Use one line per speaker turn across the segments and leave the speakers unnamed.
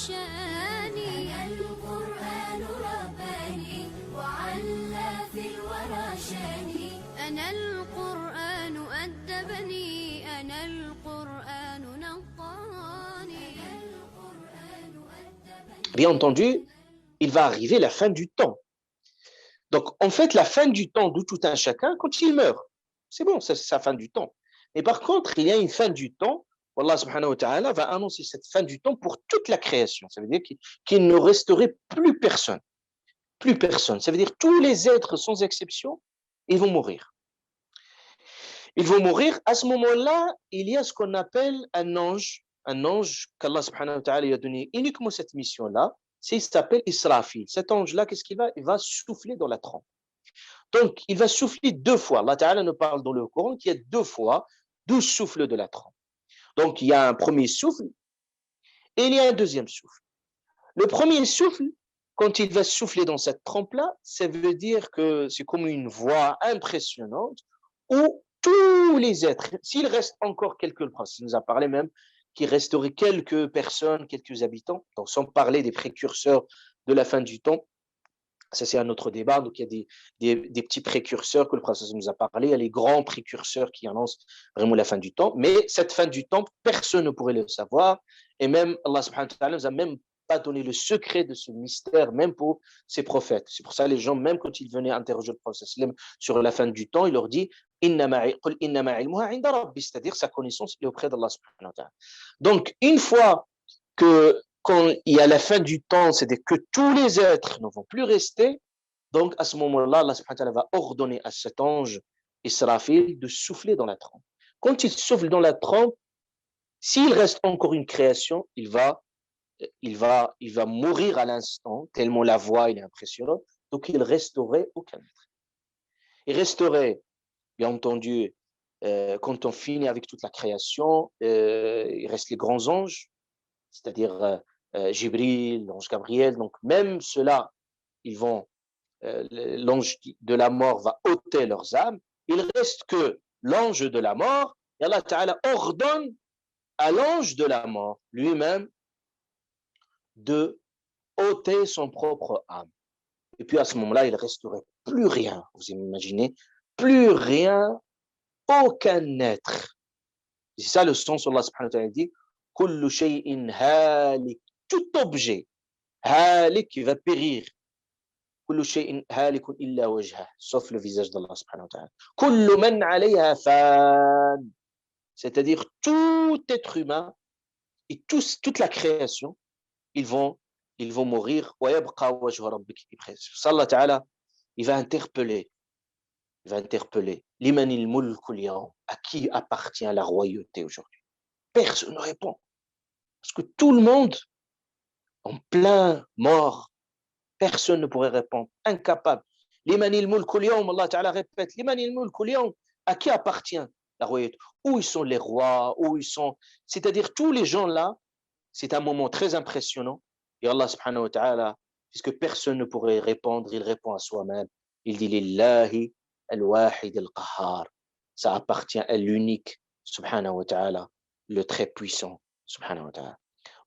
شاني. أنا القرآن رباني وعلى في الورى شاني. أنا القرآن أدبني. أنا القرآن نقاني.
Bien entendu, il va arriver la fin du temps. Donc, en fait, la fin du temps de tout un chacun, quand il meurt, c'est bon, c'est sa fin du temps. Mais par contre, il y a une fin du temps. Allah subhanahu wa ta'ala va annoncer cette fin du temps pour toute la création. Ça veut dire qu'il ne resterait plus personne. Plus personne. Ça veut dire tous les êtres, sans exception, ils vont mourir. Ils vont mourir. À ce moment-là, il y a ce qu'on appelle un ange qu'Allah subhanahu wa ta'ala a donné uniquement cette mission-là. Il s'appelle Israfil. Cet ange-là, qu'est-ce qu'il va? Il va souffler dans la trompe. Donc, il va souffler 2 fois. Allah ta'ala nous parle dans le Coran qu'il y a 2 fois 12 souffles de la trompe. Donc, il y a un premier souffle et il y a un deuxième souffle. Le premier souffle, quand il va souffler dans cette trompe-là, ça veut dire que c'est comme une voix impressionnante où tous les êtres, s'il reste encore quelques, il nous a parlé même qu'il resterait quelques personnes, quelques habitants, donc sans parler des précurseurs de la fin du temps. Ça, c'est un autre débat. Donc, il y a des petits précurseurs que le prophète nous a parlé. Il y a les grands précurseurs qui annoncent vraiment la fin du temps. Mais cette fin du temps, personne ne pourrait le savoir. Et même, Allah subhanahu wa ta'ala nous a même pas donné le secret de ce mystère, même pour ses prophètes. C'est pour ça les gens, même quand ils venaient interroger le prophète sur la fin du temps, il leur dit c'est-à-dire sa connaissance est auprès d'Allah subhanahu wa ta'ala. Donc, une fois que quand il y a la fin du temps, c'est-à-dire que tous les êtres ne vont plus rester, donc à ce moment-là, Allah subhanahu wa ta'ala va ordonner à cet ange Israfil de souffler dans la trompe. Quand il souffle dans la trompe, s'il reste encore une création, il va mourir à l'instant, tellement la voix est impressionnante, donc il resterait aucun être. Il resterait, bien entendu, quand on finit avec toute la création, il reste les grands anges, c'est-à-dire Jibril, l'ange Gabriel. Donc même ceux-là, l'ange de la mort va ôter leurs âmes. Il reste que l'ange de la mort, et Allah Ta'ala ordonne à l'ange de la mort lui-même de ôter son propre âme. Et puis à ce moment-là, il ne resterait plus rien. Vous imaginez, plus rien, aucun être. C'est ça le sens où Allah subhanahu wa ta'ala dit kullu shay'in halik, tout objet halik qui va périr. Kullu shay'in halikun illa wajhah, sauf le visage d'Allah subhanahu wa ta'ala. Kullu man 'alayha fan, c'est-à-dire tout être humain et toute la création, ils vont mourir. Wa yabqa wajhu rabbik. Allah ta'ala, il va interpeller limanil mulku al-yawm, à qui appartient la royauté aujourd'hui? Personne ne répond. Parce que tout le monde, en plein mort, personne ne pourrait répondre, incapable. Limanil mulku al-yawm, Allah Ta'ala répète, limanil mulku al-yawm, à qui appartient la royauté? Où ils sont les rois, où ils sont, c'est-à-dire tous les gens là, c'est un moment très impressionnant. Et Allah subhanahu wa ta'ala, puisque personne ne pourrait répondre, il répond à soi-même. Il dit Lillahi al-wahid al-qahhar. Ça appartient à l'unique, subhanahu wa ta'ala, le très puissant, subhanahu wa ta'ala.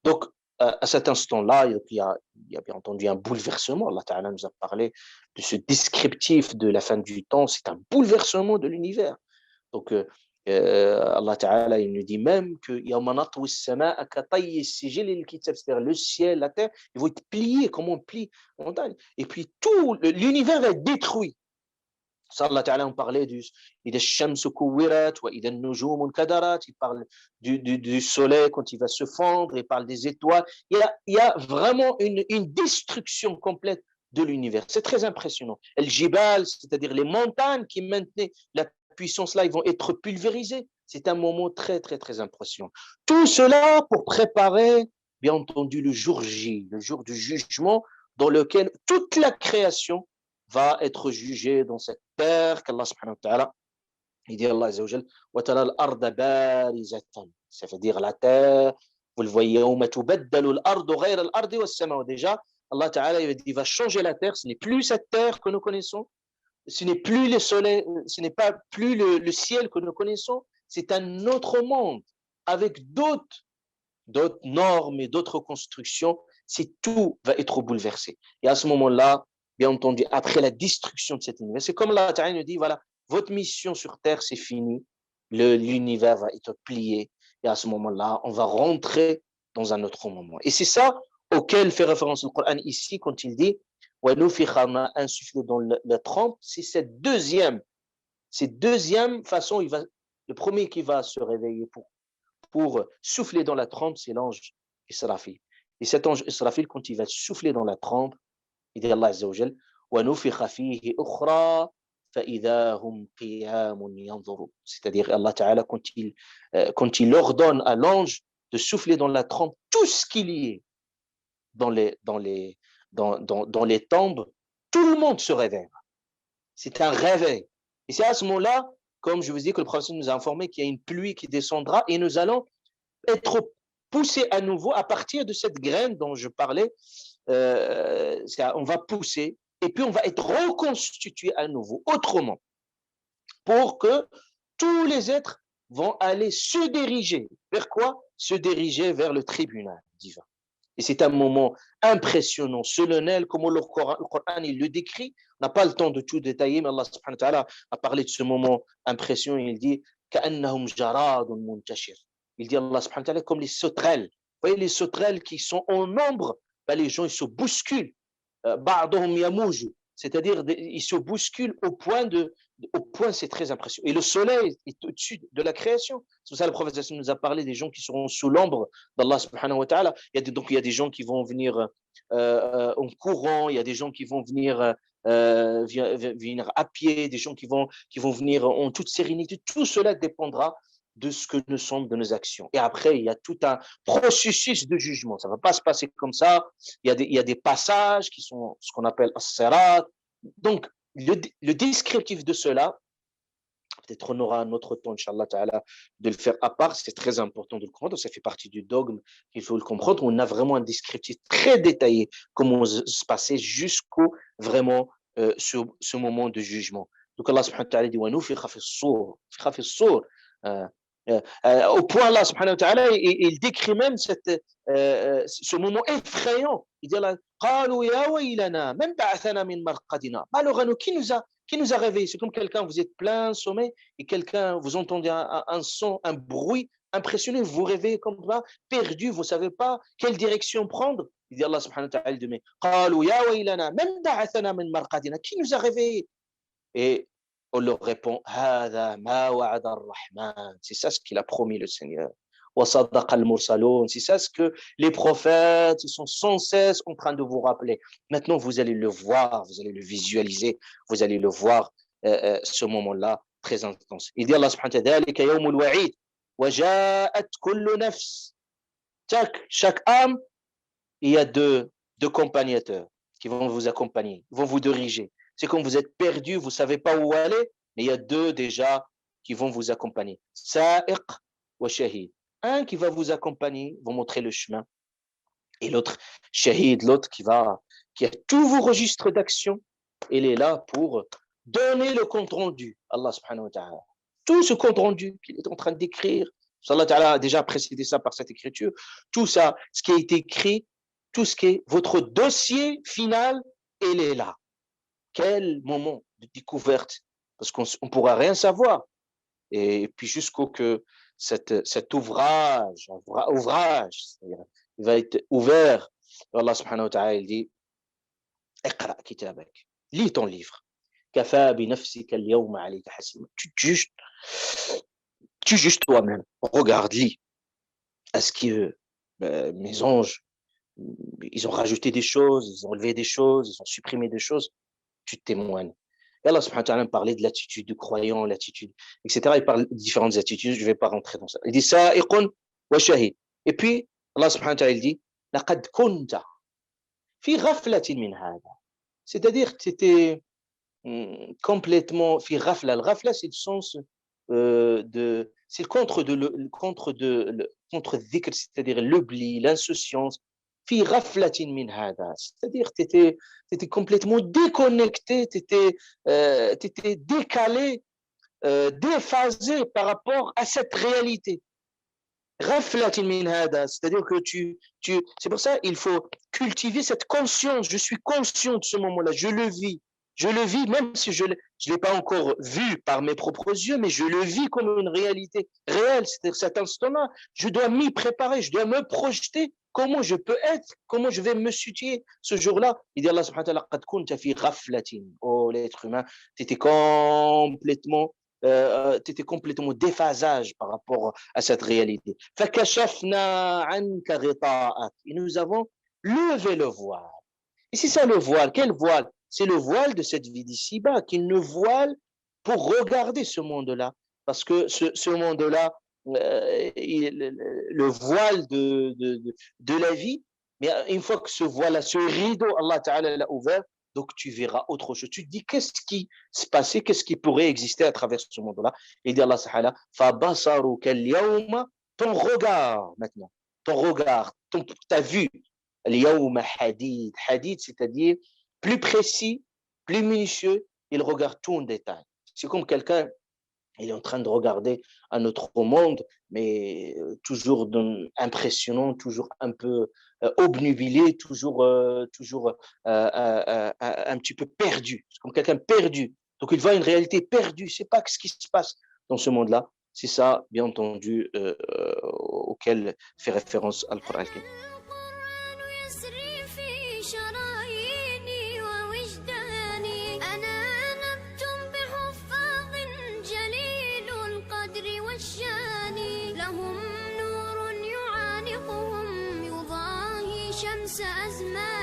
Donc, à cet instant-là, il y a bien entendu un bouleversement. Allah ta'ala nous a parlé de ce descriptif de la fin du temps. C'est un bouleversement de l'univers. Donc, Allah Ta'ala, il nous dit même que c'est-à-dire le ciel, la terre, ils vont être pliés comme on plie une montagne. Et puis tout l'univers va être détruit. Ça, Allah Ta'ala, on parlait il parle du soleil quand il va se fondre, il parle des étoiles. Il y a vraiment une destruction complète de l'univers. C'est très impressionnant. El Jibal, c'est-à-dire les montagnes qui maintenaient la puissance-là, ils vont être pulvérisés. C'est un moment très, très, très impressionnant. Tout cela pour préparer, bien entendu, le jour J, le jour du jugement, dans lequel toute la création va être jugée dans cette terre qu'Allah subhanahu wa ta'ala, il dit Allah azza wa jal, wa tara al-arda barizatan, ça veut dire la terre, vous le voyez, yawma tubaddalu al-ardu ghayra al-ardi was-sama'u. Déjà, Allah ta'ala, il va changer la terre, ce n'est plus cette terre que nous connaissons, ce n'est plus le soleil, ce n'est pas plus le ciel que nous connaissons, c'est un autre monde avec d'autres d'autres normes et d'autres constructions, tout va être bouleversé. Et à ce moment-là, bien entendu, après la destruction de cet univers, c'est comme Allah Ta'ala nous dit, voilà, votre mission sur Terre, c'est fini, l'univers va être plié, et à ce moment-là, on va rentrer dans un autre moment. Et c'est ça auquel fait référence le Coran ici, quand il dit, insufflé dans la trempe, c'est cette deuxième façon, le premier qui va se réveiller pour souffler dans la trempe, c'est l'ange Israfil. Et cet ange Israfil, quand il va souffler dans la trempe, il dit Allah Azza wa Jal, وَنُفِخَ فِيهِ أُخْرَى فَإِذَا هُمْ قِيَامٌ يَنظُرُونَ. C'est-à-dire Allah Ta'ala, quand il ordonne à l'ange de souffler dans la trempe, tout ce qu'il y est dans les tombes, tout le monde se réveille. C'est un réveil. Et c'est à ce moment-là, comme je vous dis, que le prophète nous a informé qu'il y a une pluie qui descendra et nous allons être poussés à nouveau à partir de cette graine dont je parlais. On va pousser et puis on va être reconstitué à nouveau autrement pour que tous les êtres vont aller se diriger vers quoi? Se diriger vers le tribunal divin. Et c'est un moment impressionnant, solennel, comme le Coran il le décrit. On n'a pas le temps de tout détailler, mais Allah subhanahu wa ta'ala a parlé de ce moment impressionnant. Il dit كأنهم جراد منتشر. Il dit Allah subhanahu wa ta'ala comme les sauterelles. Vous voyez les sauterelles qui sont en nombre, ben les gens ils se bousculent. بعضهم يموج. C'est-à-dire ils se bousculent au point, c'est très impressionnant. Et le soleil est au-dessus de la création. C'est pour ça que le prophète nous a parlé des gens qui seront sous l'ombre d'Allah subhanahu wa ta'ala. Donc il y a des gens qui vont venir en courant, il y a des gens qui vont venir à pied, des gens qui vont venir en toute sérénité. Tout cela dépendra de ce que nous sommes, de nos actions. Et après, il y a tout un processus de jugement. Ça ne va pas se passer comme ça. Il y a des passages qui sont ce qu'on appelle as-sirat. Donc, le descriptif de cela, peut-être on aura un autre temps, Inch'Allah Ta'ala, de le faire à part. C'est très important de le comprendre. Ça fait partie du dogme qu'il faut le comprendre. On a vraiment un descriptif très détaillé, comment se passer jusqu'au vraiment ce moment de jugement. Donc, Allah subhanahu wa ta'ala dit وَنُفِخَ فِي الصُّورِ au point là, subhanahu wa ta'ala, il décrit même ce moment effrayant. Il dit là, malheureusement, qui nous a réveillés? C'est comme quelqu'un, vous êtes plein sommeil et quelqu'un, vous entendez un son, un bruit impressionnant, vous vous réveillez comme ça, perdu, vous ne savez pas quelle direction prendre. Il dit Allah subhanahu wa ta'ala, qui nous a réveillés? Et on leur répond, c'est ça ce qu'il a promis le Seigneur. C'est ça ce que les prophètes sont sans cesse en train de vous rappeler. Maintenant, vous allez le voir, vous allez le visualiser, vous allez le voir ce moment-là très intense. Il dit Allah subhanahu wa ta'ala, chaque âme, il y a deux accompagnateurs qui vont vous accompagner, vont vous diriger. C'est quand vous êtes perdu, vous ne savez pas où aller, mais il y a deux déjà qui vont vous accompagner. Sa'iq wa shahid. Un qui va vous accompagner, vous montrer le chemin. Et l'autre, shahid, l'autre qui a tous vos registres d'action. Il est là pour donner le compte rendu. Allah subhanahu wa ta'ala. Tout ce compte rendu qu'il est en train d'écrire. Allah ta'ala a déjà précédé ça par cette écriture. Tout ça, ce qui a été écrit, tout ce qui est votre dossier final, il est là. Quel moment de découverte, parce qu'on ne pourra rien savoir. Et puis jusqu'au que cet ouvrage, il va être ouvert. Allah subhanahu wa ta'ala, il dit, Iqra kitabak, lis ton livre. Kafa bi nafsika al-yawma alayka hasiba. Tu juges toi-même. Regarde, lis. Est-ce que mes anges, ils ont rajouté des choses, ils ont enlevé des choses, ils ont supprimé des choses? Tu témoignes. Et Allah subhanahu wa ta'ala parlait de l'attitude du croyant, l'attitude, etc. Il parle de différentes attitudes, je ne vais pas rentrer dans ça. Il dit sa'iqun wa shahid. Et puis, Allah subhanahu wa ta'ala il dit laqad kunta fi ghaflatin min hada. C'est-à-dire que tu étais complètement fi ghafla. Le ghafla, c'est le sens c'est le contre dhikr, c'est-à-dire l'oubli, l'insouciance. Fi ghaflatin min hada, c'est-à-dire tu étais complètement déconnecté, tu étais décalé, déphasé par rapport à cette réalité. C'est-à-dire que c'est pour ça il faut cultiver cette conscience. Je suis conscient de ce moment-là, je le vis. Je le vis, même si je ne l'ai pas encore vu par mes propres yeux, mais je le vis comme une réalité réelle. C'est-à-dire cet instant-là, je dois m'y préparer, je dois me projeter comment je peux être, comment je vais me situer ce jour-là. Il dit Allah subhanahu wa ta'ala, qad kunta fi ghaflatin. Oh, l'être humain, tu étais complètement déphasage par rapport à cette réalité. فَكَشَفْنَا عَنْكَ غِطَاءَكَ. Et nous avons levé le voile. Et c'est ça le voile. Quel voile? C'est le voile de cette vie d'ici-bas, qu'il ne voile pour regarder ce monde-là. Parce que ce monde-là, le voile de la vie, mais une fois que ce voile-là, ce rideau, Allah Ta'ala l'a ouvert, donc tu verras autre chose. Tu te dis, qu'est-ce qui se passait, qu'est-ce qui pourrait exister à travers ce monde-là? Et dit Allah Ta'ala, فَبَصَرُكَ الْيَوْمَ. Ton regard maintenant, ton regard, ta vue, الْيَوْمَ حَدِيد. Hadid, c'est-à-dire plus précis, plus minutieux, il regarde tout en détail. C'est comme quelqu'un, il est en train de regarder un autre monde, mais toujours impressionnant, toujours un peu obnubilé, toujours un petit peu perdu. C'est comme quelqu'un perdu. Donc il voit une réalité perdue, c'est pas ce qui se passe dans ce monde-là. C'est ça, bien entendu, auquel fait référence Al-Qur'an.
شمس أزمان